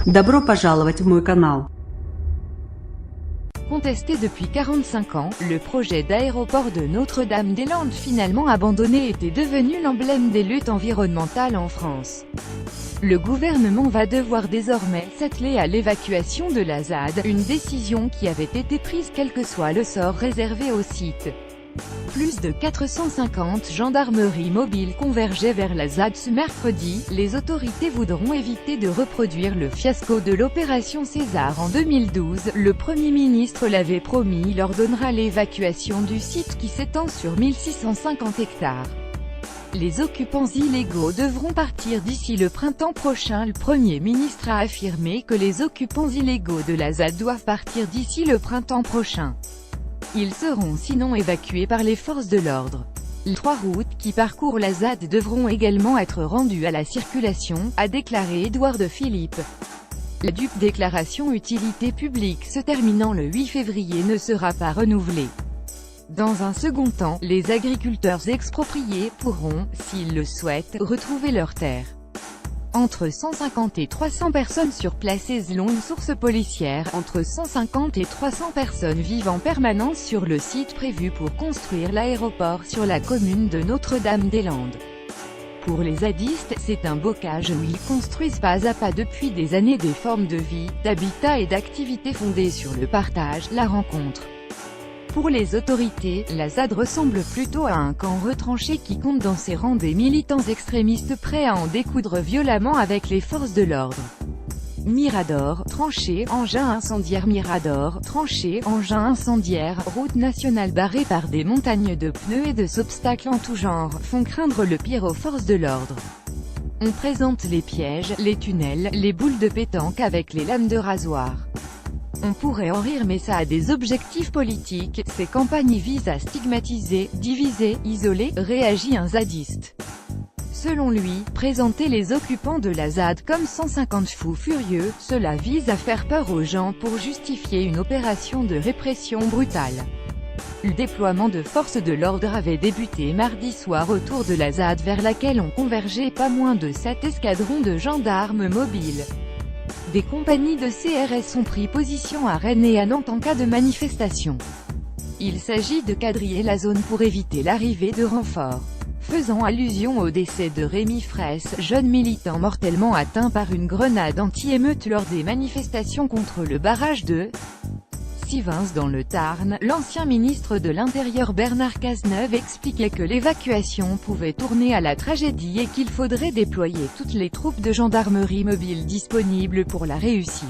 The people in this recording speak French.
Добро пожаловать в мой канал. Contesté depuis 45 ans, le projet d'aéroport de Notre-Dame-des-Landes finalement abandonné était devenu l'emblème des luttes environnementales en France. Le gouvernement va devoir désormais s'atteler à l'évacuation de la ZAD, une décision qui avait été prise quel que soit le sort réservé au site. Plus de 450 gendarmeries mobiles convergeaient vers la ZAD ce mercredi. Les autorités voudront éviter de reproduire le fiasco de l'opération César en 2012. Le Premier ministre l'avait promis, il ordonnera l'évacuation du site qui s'étend sur 1650 hectares. Les occupants illégaux devront partir d'ici le printemps prochain. Le Premier ministre a affirmé que les occupants illégaux de la ZAD doivent partir d'ici le printemps prochain. Ils seront sinon évacués par les forces de l'ordre. Les 3 routes qui parcourent la ZAD devront également être rendues à la circulation, a déclaré Édouard de Philippe. La dite déclaration utilité publique se terminant le 8 février ne sera pas renouvelée. Dans un second temps, les agriculteurs expropriés pourront, s'ils le souhaitent, retrouver leurs terres. Entre 150 et 300 personnes sur place selon une source policière, entre 150 et 300 personnes vivent en permanence sur le site prévu pour construire l'aéroport sur la commune de Notre-Dame-des-Landes. Pour les zadistes, c'est un bocage où ils construisent pas à pas depuis des années des formes de vie, d'habitat et d'activités fondées sur le partage, la rencontre. Pour les autorités, la ZAD ressemble plutôt à un camp retranché qui compte dans ses rangs des militants extrémistes prêts à en découdre violemment avec les forces de l'ordre. Mirador, tranchée, engin incendiaire. Mirador, tranchée, engin incendiaire, route nationale barrée par des montagnes de pneus et de obstacles en tout genre, font craindre le pire aux forces de l'ordre. On présente les pièges, les tunnels, les boules de pétanque avec les lames de rasoir. On pourrait en rire mais ça a des objectifs politiques, ces campagnes visent à stigmatiser, diviser, isoler, réagit un zadiste. Selon lui, présenter les occupants de la ZAD comme 150 fous furieux, cela vise à faire peur aux gens pour justifier une opération de répression brutale. Le déploiement de forces de l'ordre avait débuté mardi soir autour de la ZAD vers laquelle ont convergé pas moins de 7 escadrons de gendarmes mobiles. Des compagnies de CRS ont pris position à Rennes et à Nantes en cas de manifestation. Il s'agit de quadriller la zone pour éviter l'arrivée de renforts. Faisant allusion au décès de Rémi Fraisse, jeune militant mortellement atteint par une grenade anti-émeute lors des manifestations contre le barrage de Sivens dans le Tarn, l'ancien ministre de l'Intérieur Bernard Cazeneuve expliquait que l'évacuation pouvait tourner à la tragédie et qu'il faudrait déployer toutes les troupes de gendarmerie mobile disponibles pour la réussir.